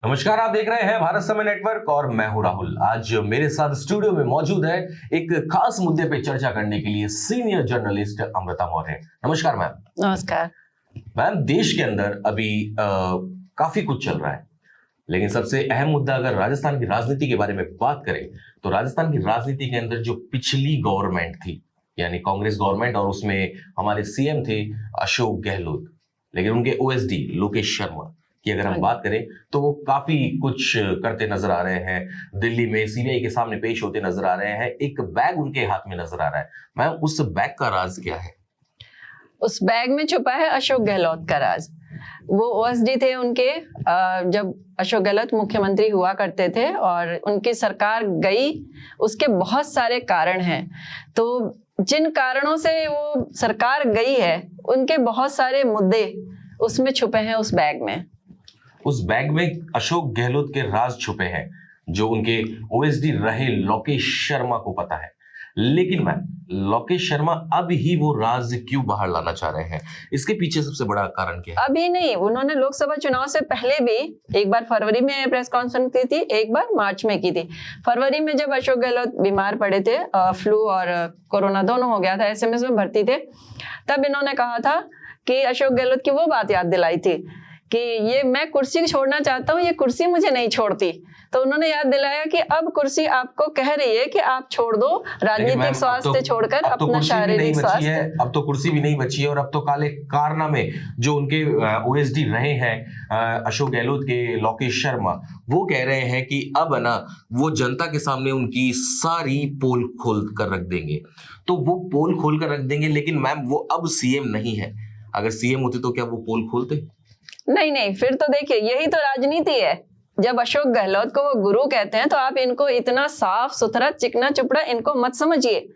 नमस्कार, आप देख रहे हैं भारत समय नेटवर्क और मैं हूं राहुल। आज मेरे साथ स्टूडियो में मौजूद है एक खास मुद्दे पे चर्चा करने के लिए सीनियर जर्नलिस्ट अमृता मौर्य। नमस्कार मैम। नमस्कार मैम, देश के अंदर अभी काफी कुछ चल रहा है, लेकिन सबसे अहम मुद्दा अगर राजस्थान की राजनीति के बारे में बात करें तो राजस्थान की राजनीति के अंदर जो पिछली गवर्नमेंट थी, यानी कांग्रेस गवर्नमेंट, और उसमें हमारे सीएम थे अशोक गहलोत, लेकिन उनके ओएसडी लोकेश शर्मा की अगर हम बात करें तो वो काफी कुछ करते नजर आ रहे हैं। दिल्ली में सीबीआई के सामने पेश होते नजर आ रहे हैं। एक बैग उनके हाथ में नजर आ रहा है। मैम, उस बैग का राज क्या है? उस बैग में छुपा है अशोक गहलोत का राज। वो ओएसडी थे उनके, जब अशोक गहलोत मुख्यमंत्री हुआ करते थे और उनकी सरकार गई, उसके बहुत सारे कारण हैं। तो जिन कारणों से वो सरकार गई है उनके बहुत सारे मुद्दे उसमें छुपे हैं, उस बैग में। उस बैग में अशोक गहलोत के राज छुपे हैं जो उनके ओएसडी रहे लोकेश शर्मा को पता है। लेकिन मैम, लोकेश शर्मा अब ही वो राज क्यों बाहर लाना चाह रहे हैं? इसके पीछे सबसे बड़ा कारण क्या है? अभी नहीं, उन्होंने लोकसभा चुनाव से पहले भी एक बार फरवरी में प्रेस कॉन्फ्रेंस की थी, एक बार मार्च में की थी। फरवरी में जब अशोक गहलोत बीमार पड़े थे, फ्लू और कोरोना दोनों हो गया था, एसएमएस में भर्ती थे, तब इन्होंने कहा था कि अशोक गहलोत की वो बात याद दिलाई थी कि ये मैं कुर्सी छोड़ना चाहता हूँ, ये कुर्सी मुझे नहीं छोड़ती। तो उन्होंने याद दिलाया कि अब कुर्सी आपको कह रही है कि आप छोड़ दो राजनीतिक स्वास्थ्य छोड़कर अपना शारीरिक स्वास्थ्य। अब तो कुर्सी भी नहीं बची है, और अब तो काले कारनामे जो उनके ओएसडी रहे हैं अशोक गहलोत के लोकेश शर्मा, वो कह रहे हैं कि अब ना वो जनता के सामने उनकी सारी पोल खोल कर रख देंगे। तो वो पोल खोल कर रख देंगे, लेकिन मैम वो अब सीएम नहीं है। अगर सीएम होते तो क्या वो पोल खोलते? नहीं, फिर तो देखिए, यही तो राजनीति है। जब अशोक गहलोत को वो गुरु कहते हैं तो आप इनको इतना साफ सुथरा चिकना चुपड़ा इनको मत समझिए।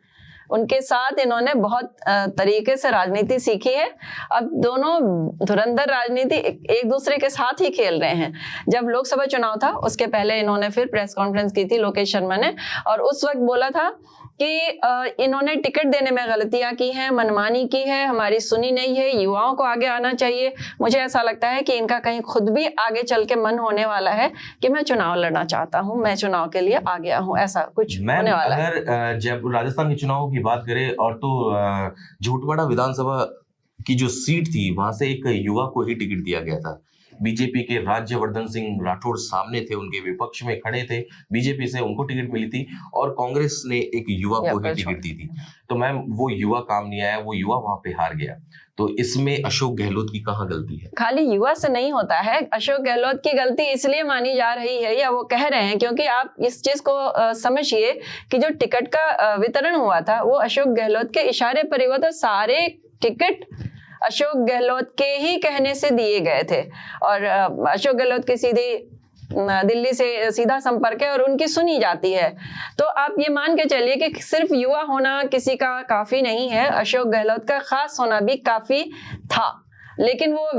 उनके साथ इन्होंने बहुत तरीके से राजनीति सीखी है। अब दोनों धुरंधर राजनीति एक दूसरे के साथ ही खेल रहे हैं। जब लोकसभा चुनाव था उसके पहले इन्होंने फिर प्रेस कॉन्फ्रेंस की थी लोकेश शर्मा ने, और उस वक्त बोला था कि इन्होंने टिकट देने में गलतियां की हैं, मनमानी की है, हमारी सुनी नहीं है, युवाओं को आगे आना चाहिए। मुझे ऐसा लगता है कि इनका कहीं खुद भी आगे चल के मन होने वाला है कि मैं चुनाव लड़ना चाहता हूं, मैं चुनाव के लिए आ गया हूं, ऐसा कुछ होने वाला है। अगर जब राजस्थान के चुनावों की बात करें, और तो झूठवाड़ा विधानसभा की जो सीट थी वहां से एक युवा को ही टिकट दिया गया था। बीजेपी के राज्यवर्धन सिंह राठौड़ सामने थे, उनके विपक्ष में खड़े थे, बीजेपी से उनको टिकट मिली थी, और कांग्रेस ने एक युवा को ही टिकट दी थी। तो मैम, वो युवा काम नहीं आया, वो युवा वहां पे हार गया। तो इसमें अशोक गहलोत की कहाँ गलती है? खाली युवा से नहीं होता है। अशोक गहलोत की गलती इसलिए मानी जा रही है या वो कह रहे हैं क्योंकि आप इस चीज को समझिए कि जो टिकट का वितरण हुआ था वो अशोक गहलोत के इशारे पर हुआ था। सारे टिकट अशोक गहलोत के ही कहने से दिए गए थे, और अशोक गहलोत की सीधी दिल्ली से सीधा संपर्क है और उनकी सुनी जाती है। तो आप ये मान के चलिए कि सिर्फ युवा होना किसी का काफी नहीं है, अशोक गहलोत का खास होना भी काफी था। लेकिन वो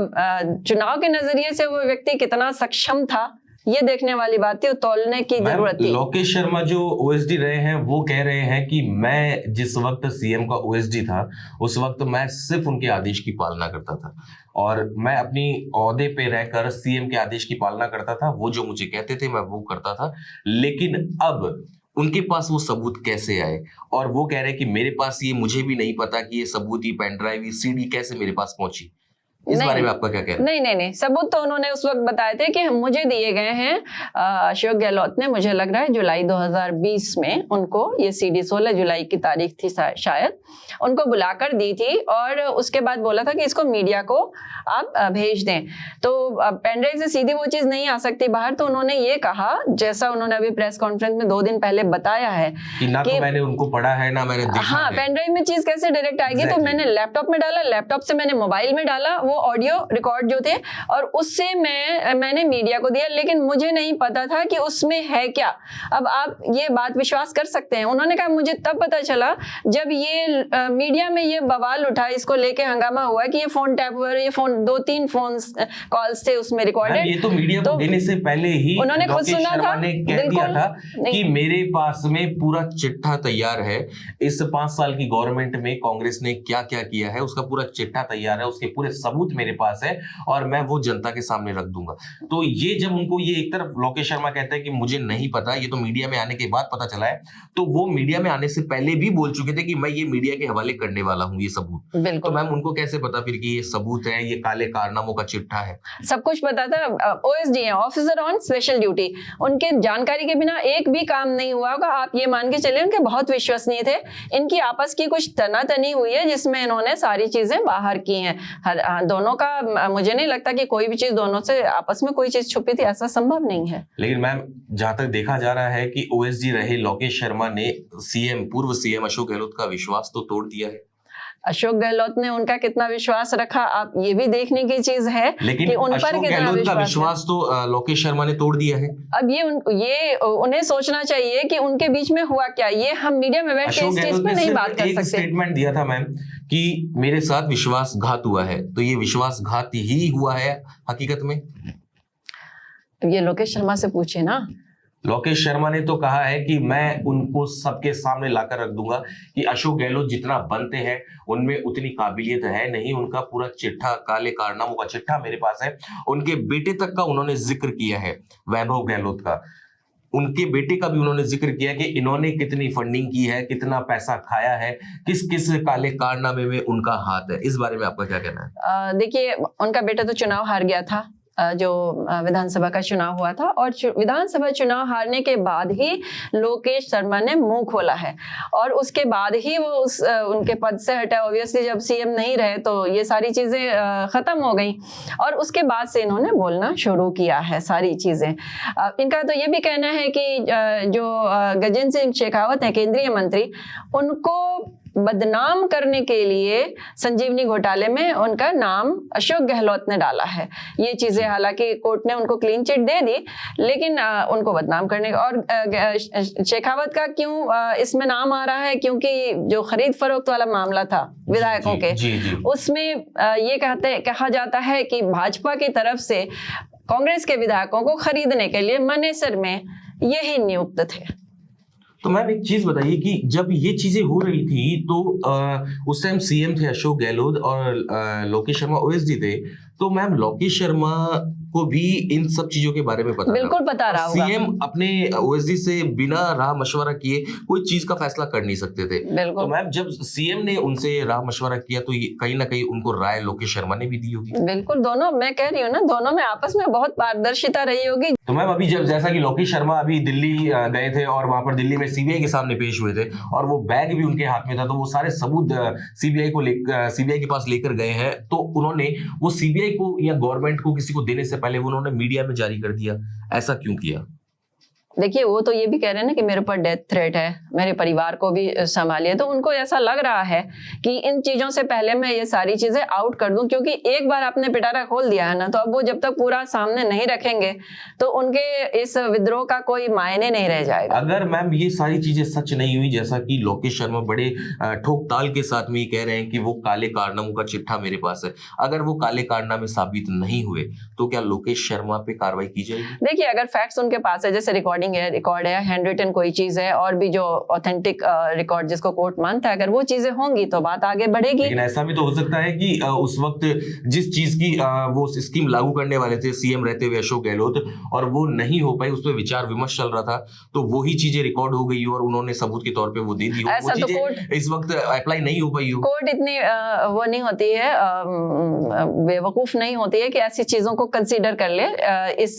चुनाव के नजरिए से वो व्यक्ति कितना सक्षम था, ये देखने वाली बात थी, तौलने की जरूरत थी। लोकेश शर्मा जो ओएसडी रहे हैं वो कह रहे हैं कि मैं जिस वक्त सीएम का ओएसडी था उस वक्त मैं सिर्फ उनके आदेश की पालना करता था, और मैं अपनी ओहदे पे रहकर सीएम के आदेश की पालना करता था। वो जो मुझे कहते थे मैं वो करता था। लेकिन अब उनके पास वो सबूत कैसे आए? और वो कह रहे हैं कि मेरे पास ये, मुझे भी नहीं पता कि ये सबूत, ये पेन ड्राइव, ये सीडी कैसे मेरे पास पहुंची। इस बारे में आपका क्या कहना है? नहीं, सबूत तो उन्होंने उस वक्त बताए थे कि मुझे दिए गए हैं। अशोक गहलोत ने, मुझे लग रहा है जुलाई 2020 में उनको ये सीडी, 16 जुलाई की तारीख थी शायद, उनको बुलाकर दी थी, और उसके बाद बोला था कि इसको मीडिया को आप भेज दें। तो पेन ड्राइव से सीधी वो चीज नहीं आ सकती बाहर। तो उन्होंने ये कहा, जैसा उन्होंने अभी प्रेस कॉन्फ्रेंस में 2 दिन पहले बताया है कि ना तो मैंने उनको पढ़ा है ना मैंने देखा हाँ, पेन ड्राइव में चीज कैसे डायरेक्ट आएगी। तो मैंने लैपटॉप में डाला, लैपटॉप से मैंने मोबाइल में डाला, वो ऑडियो रिकॉर्ड जो थे, और उससे मैंने मीडिया को दिया। लेकिन मुझे नहीं पता था कि उसमें है क्या। अब आप ये बात विश्वास कर सकते हैं, उन्होंने कहा मुझे तब पता चला जब ये मीडिया में ये बवाल उठा, इसको लेके हंगामा हुआ कि ये फोन टैप हुआ, ये फोन 2-3 फोन कॉल्स थे उसमें रिकॉर्डेड। ये तो मीडिया को देने से पहले ही उन्होंने खुद सुना था, कह दिया था कि मेरे पास में पूरा चिट्ठा तैयार है। इस 5 साल की गवर्नमेंट में कांग्रेस ने क्या क्या किया है उसका पूरा चिट्ठा तैयार है, उसके पूरे सबूत सबूत मेरे पास है और मैं वो जनता के सामने रख दूंगा। तो ये जब उनको ये एक तरफ लोकेश शर्मा कहते हैं कि मुझे नहीं पता, ये तो मीडिया में आने के बाद पता चला है, तो वो मीडिया में आने से पहले भी बोल चुके थे कि मैं ये मीडिया के हवाले करने वाला हूँ ये सबूत। बिल्कुल। तो मैम उनको कैसे पता फिर कि ये सबूत है, ये काले कारनामों का चिट्ठा है? सब कुछ पता था। ओएसडी है, ऑफिसर ऑन स्पेशल ड्यूटी, उनके जानकारी के बिना एक भी काम नहीं हुआ होगा। आप ये मान के चलिए उनके बहुत विश्वसनीय थे। इनकी आपस की कुछ तनातनी हुई है जिसमें इन्होंने सारी चीजें बाहर की हैं। दोनों का मुझे नहीं लगता कि कोई भी चीज दोनों से आपस में कोई चीज छुपी थी, ऐसा संभव नहीं है। लेकिन मैम जहां तक देखा जा रहा है कि ओएसडी रहे लोकेश शर्मा ने पूर्व सीएम अशोक गहलोत का विश्वास तो तोड़ दिया है। अशोक गहलोत ने उनका कितना विश्वास रखा, आप ये भी देखने की चीज है। लेकिन कि उन पर अशोक कितना गहलोत का विश्वास तो लोकेश शर्मा ने तोड़ दिया है। अब ये उन्हें सोचना चाहिए कि उनके बीच में हुआ क्या। ये हम मीडिया में बैठ के इस चीज पे नहीं बात कर सकते। स्टेटमेंट दिया था मैम कि मेरे साथ विश्वासघात हुआ है, तो ये विश्वासघात ही हुआ है हकीकत में? ये लोकेश शर्मा से पूछे ना। लोकेश शर्मा ने तो कहा है कि मैं उनको सबके सामने लाकर रख दूंगा कि अशोक गहलोत जितना बनते हैं उनमें उतनी काबिलियत है नहीं, उनका पूरा चिट्ठा, काले कारनामों का चिट्ठा मेरे पास है। उनके बेटे तक का उन्होंने जिक्र किया है, वैभव गहलोत का, उनके बेटे का भी उन्होंने जिक्र किया कि इन्होंने कितनी फंडिंग की है, कितना पैसा खाया है, किस किस काले कारनामे में उनका हाथ है। इस बारे में आपका क्या कहना है? देखिए, उनका बेटा तो चुनाव हार गया था, जो विधानसभा का चुनाव हुआ था, और विधानसभा चुनाव हारने के बाद ही लोकेश शर्मा ने मुंह खोला है और उसके बाद ही वो उनके पद से हटा। ऑब्वियसली जब सीएम नहीं रहे तो ये सारी चीजें खत्म हो गई और उसके बाद से इन्होंने बोलना शुरू किया है सारी चीजें। इनका तो ये भी कहना है कि जो गजेंद्र सिंह शेखावत है केंद्रीय मंत्री, उनको बदनाम करने के लिए संजीवनी घोटाले में उनका नाम अशोक गहलोत ने डाला है। ये चीजें हालांकि कोर्ट ने उनको क्लीन चिट दे दी, लेकिन उनको बदनाम करने का। और शेखावत का क्यों इसमें नाम आ रहा है, क्योंकि जो खरीद फरोख्त वाला मामला था विधायकों के, उसमें ये कहा जाता है कि भाजपा की तरफ से कांग्रेस के विधायकों को खरीदने के लिए मनेसर में यही नियुक्त थे। तो मैम एक चीज बताइए कि जब ये चीजें हो रही थी तो उस टाइम सीएम थे अशोक गहलोत और लोकेश शर्मा ओएसडी थे, तो मैम लोकेश शर्मा को भी इन सब चीजों के बारे में पता बिल्कुल पता रहा होगा। सीएम अपने ओएसडी से बिना राह मशवरा किए कोई चीज का फैसला कर नहीं सकते थे। तो मैम जब सीएम ने उनसे राह मशवरा किया तो कहीं ना कहीं उनको राय लोकेश शर्मा ने भी दी होगी। बिल्कुल, दोनों, मैं कह रही हूँ ना, दोनों में आपस में बहुत पारदर्शिता रही होगी। तो मैम अभी जैसा कि लोकेश शर्मा अभी दिल्ली गए थे और वहां पर दिल्ली में सीबीआई के सामने पेश हुए थे और वो बैग भी उनके हाथ में था, तो वो सारे सबूत सीबीआई के पास लेकर गए हैं, तो उन्होंने वो सीबीआई को या गवर्नमेंट को किसी को देने से पहले उन्होंने मीडिया में जारी कर दिया, ऐसा क्यों किया? देखिए, वो तो ये भी कह रहे हैं ना कि मेरे ऊपर डेथ थ्रेट है, मेरे परिवार को भी संभालिए। तो उनको ऐसा लग रहा है कि इन चीजों से पहले मैं ये सारी चीजें आउट कर दूं, क्योंकि एक बार आपने पिटारा खोल दिया है ना, तो अब वो जब तक पूरा सामने नहीं रखेंगे तो उनके इस विद्रोह का कोई मायने नहीं रह जाएगा। अगर मैम ये सारी चीजें सच नहीं हुई, जैसा कि लोकेश शर्मा बड़े ठोक ताल के साथ में कह रहे हैं कि वो काले कारनामों का चिट्ठा मेरे पास है, अगर वो काले कारनामे साबित नहीं हुए तो क्या लोकेश शर्मा पे कार्रवाई की जाएगी? देखिए, अगर फैक्ट्स उनके पास है, जैसे रिकॉर्ड है, हैंड रिटन कोई चीज है, और भी जो ऑथेंटिक रिकॉर्ड जिसको कोर्ट मानता है, अगर वो चीजें होंगी तो बात आगे बढ़ेगी। लेकिन ऐसा भी तो हो सकता है कि उस वक्त जिस चीज की वो स्कीम लागू करने वाले थे सीएम रहते हुए अशोक गहलोत, और वो नहीं हो पाई, उस पर विचार विमर्श चल रहा था, तो वही चीजें रिकॉर्ड हो गई और उन्होंने सबूत के तौर पे वो दे दी हो, वो चीजें कोर्ट इस वक्त अप्लाई नहीं हो पाई हो। कोर्ट इतनी वो नहीं होती है, बेवकूफ नहीं होती है कि ऐसी चीजों को कंसीडर कर ले।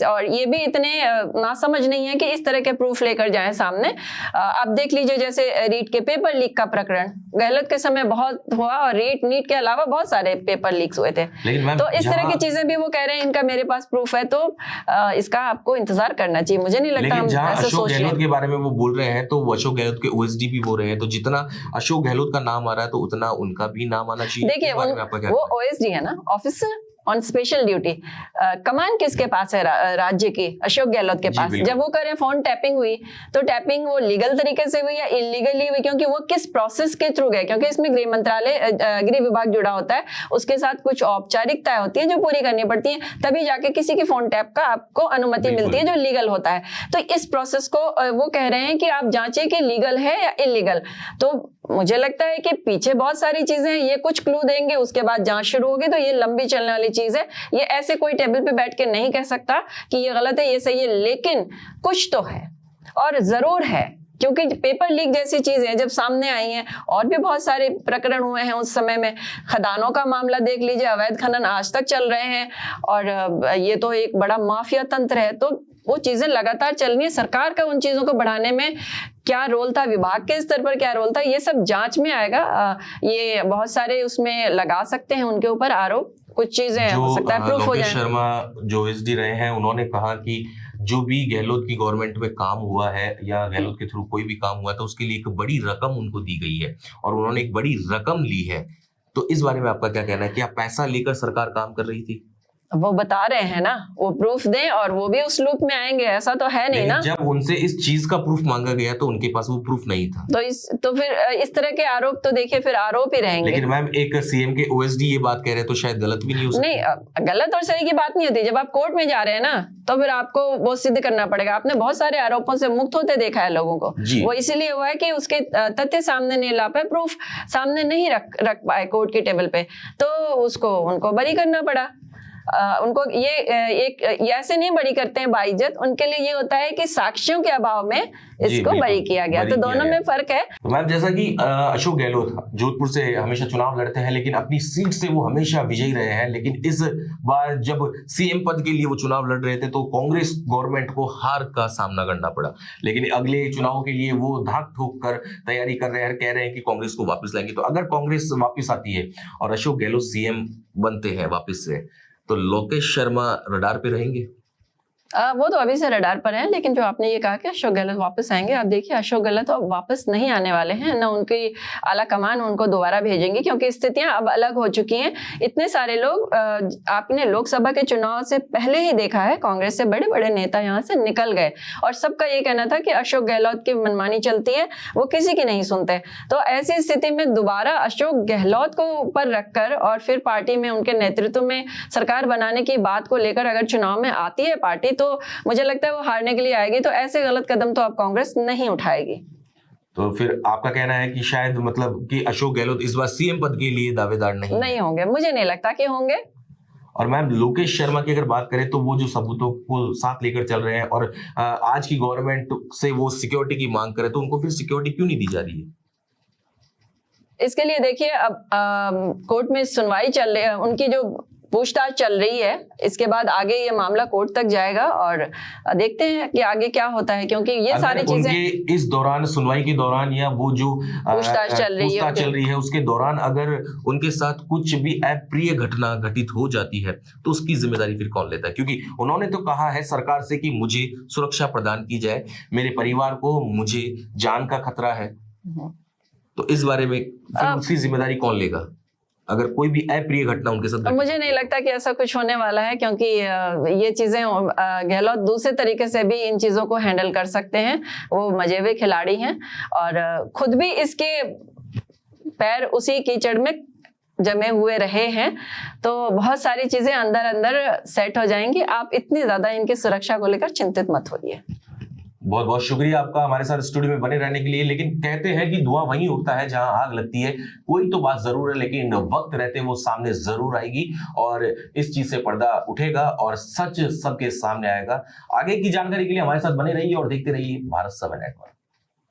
और ये भी इतने नासमझ नहीं है कि इस तरह के प्रूफ लेकर जाएं सामने। आप देख लीजिए, जैसे रीट के पेपर लीक का प्रकरण गहलोत के समय बहुत हुआ, और नीट के अलावा बहुत सारे पेपर लीक्स हुए थे। तो इस तरह की चीजें भी वो कह रहे हैं इनका मेरे पास प्रूफ है, तो इसका आपको इंतजार करना चाहिए। मुझे नहीं लगता हम ऐसा सोच रहे हैं। गहलोत के बारे में वो बोल रहे हैं, तो वो अशोक गहलोत के ओएसडी भी बोल रहे हैं, तो जितना अशोक गहलोत का नाम आ रहा है तो उतना उनका भी नाम आना चाहिए। देखिए, वो ओएसडी है ना, ऑफिसर ऑन स्पेशल ड्यूटी। कमान किसके पास है? राज्य की, अशोक गहलोत के पास। जब वो करें फोन टैपिंग हुई, तो टैपिंग वो लीगल तरीके से हुई या इलीगली हुई, क्योंकि वो किस प्रोसेस के थ्रू गए, क्योंकि इसमें गृह मंत्रालय, गृह विभाग जुड़ा होता है, उसके साथ कुछ औपचारिकताएं होती है जो पूरी करनी पड़ती है, तभी जाके किसी की फोन टैप का आपको अनुमति मिलती है जो लीगल होता है। तो इस प्रोसेस को वो कह रहे हैं कि आप जांचे कि लीगल है या इलीगल। तो मुझे लगता है कि पीछे बहुत सारी चीजें हैं, ये कुछ क्लू देंगे, उसके बाद जांच शुरू होगी, तो ये लंबी चलने वाली चीज है। ये ऐसे कोई टेबल पे बैठ के नहीं कह सकता कि ये गलत है, ये सही है, लेकिन कुछ तो है और जरूर है, क्योंकि पेपर लीक जैसी चीजें जब सामने आई हैं, और भी बहुत सारे प्रकरण हुए हैं उस समय में। खदानों का मामला देख लीजिए, अवैध खनन आज तक चल रहे हैं, और ये तो एक बड़ा माफिया तंत्र है। तो वो चीजें लगातार चल रही है। सरकार का उन चीजों को बढ़ाने में क्या रोल था, विभाग के स्तर पर क्या रोल था, ये सब जांच में आएगा। ये बहुत सारे उसमें लगा सकते हैं उनके ऊपर आरोप, कुछ चीजें हो सकता है प्रूफ हो जाए। लोकेश शर्मा जो एसडी रहे हैं, उन्होंने कहा कि जो भी गहलोत की गवर्नमेंट में काम हुआ है या गहलोत के थ्रू कोई भी काम हुआ है, तो उसके लिए एक बड़ी रकम उनको दी गई है और उन्होंने एक बड़ी रकम ली है। तो इस बारे में आपका क्या कहना है? क्या पैसा लेकर सरकार काम कर रही थी? वो बता रहे हैं ना, वो प्रूफ दें, और वो भी उस लूप में आएंगे, ऐसा तो है नहीं ना। जब उनसे इस चीज का प्रूफ मांगा गया तो उनके पास वो प्रूफ नहीं था। तो फिर इस तरह के आरोप तो देखिए फिर आरोप ही रहेंगे। लेकिन मैम एक सीएम के ओएसडी ये बात कह रहे हैं तो शायद गलत भी नहीं हो सकती। नहीं, गलत और सही की बात नहीं होती। जब आप कोर्ट में जा रहे हैं ना, तो फिर आपको वो सिद्ध करना पड़ेगा। आपने बहुत सारे आरोपों से मुक्त होते देखा है लोगों को। वो इसीलिए हुआ है कि उसके तथ्य सामने नहीं ला पाए, प्रूफ सामने नहीं रख पाए कोर्ट की टेबल पे, तो उनको बरी करना पड़ा। उनको ये ऐसे नहीं बरी करते हैं बाइज्जत, उनके लिए ये होता है कि साक्ष्यों के अभाव में इसको बरी किया गया। तो दोनों में फर्क है। तो मैम जैसा कि अशोक गहलोत जोधपुर से हमेशा चुनाव लड़ते हैं, लेकिन अपनी सीट से वो हमेशा विजयी रहे हैं, लेकिन इस बार जब सीएम पद के लिए वो चुनाव लड़ रहे थे तो कांग्रेस गवर्नमेंट को हार का सामना करना पड़ा। लेकिन अगले चुनाव के लिए वो धाक ठोक कर तैयारी कर रहे हैं, कह रहे हैं कि कांग्रेस को वापस लाएंगे। तो अगर कांग्रेस वापस आती है और अशोक गहलोत सीएम बनते हैं वापस से, तो लोकेश शर्मा रडार पे रहेंगे? वो तो अभी से रडार पर है, लेकिन जो आपने ये कहा कि अशोक गहलोत वापस आएंगे, आप देखिए अशोक गहलोत अब वापस नहीं आने वाले हैं, ना उनकी आला कमान उनको दोबारा भेजेंगी, क्योंकि स्थितियां अब अलग हो चुकी हैं। इतने सारे लोग, आपने लोकसभा के चुनाव से पहले ही देखा है, कांग्रेस से बड़े बड़े नेता यहाँ से निकल गए, और सबका ये कहना था कि अशोक गहलोत की मनमानी चलती है, वो किसी की नहीं सुनते। तो ऐसी स्थिति में दोबारा अशोक गहलोत को ऊपर रखकर और फिर पार्टी में उनके नेतृत्व में सरकार बनाने की बात को लेकर अगर चुनाव में आती है पार्टी, तो मुझे लगता है वो हारने के लिए आएगी। तो ऐसे गलत कदम तो अब कांग्रेस नहीं उठाएगी। तो फिर आपका कहना है कि शायद मतलब कि अशोक गहलोत इस बार सीएम पद के लिए दावेदार नहीं होंगे? मुझे नहीं लगता कि होंगे। और मैम लोकेश शर्मा की अगर बात करें तो वो जो सबूतों को साथ लेकर चल रहे हैं और आज की गवर्नमेंट से वो सिक्योरिटी की मांग करे, तो उनको फिर सिक्योरिटी क्यों नहीं दी जा रही है? इसके लिए देखिए अब कोर्ट में सुनवाई चल रही है, उनकी जो पूछताछ चल रही है, इसके बाद आगे ये मामला कोर्ट तक जाएगा और देखते हैं कि आगे क्या होता है, क्योंकि ये सारी चीजें इस दौरान, सुनवाई के दौरान या वो जो पूछताछ चल रही है उसके दौरान अगर उनके साथ कुछ भी अप्रिय घटना घटित हो जाती है, तो उसकी जिम्मेदारी फिर कौन लेता है? क्योंकि उन्होंने तो कहा है सरकार से कि मुझे सुरक्षा प्रदान की जाए, मेरे परिवार को, मुझे जान का खतरा है। तो इस बारे में फिर उसकी जिम्मेदारी कौन लेगा अगर कोई भी अप्रिय घटना उनके साथ? मुझे नहीं लगता कि ऐसा कुछ होने वाला है, क्योंकि ये चीजें गहलोत दूसरे तरीके से भी इन चीजों को हैंडल कर सकते हैं। वो मजेवे खिलाड़ी हैं और खुद भी इसके पैर उसी कीचड़ में जमे हुए रहे हैं, तो बहुत सारी चीजें अंदर अंदर सेट हो जाएंगी। आप इतनी ज्यादा इनकी सुरक्षा को लेकर चिंतित मत होइए। बहुत बहुत शुक्रिया आपका हमारे साथ स्टूडियो में बने रहने के लिए। लेकिन कहते हैं कि धुआं वहीं उठता है जहां आग लगती है। कोई तो बात जरूर है, लेकिन वक्त रहते वो सामने जरूर आएगी और इस चीज से पर्दा उठेगा और सच सबके सामने आएगा। आगे की जानकारी के लिए हमारे साथ बने रहिए और देखते रहिए भारत समय नेटवर्क।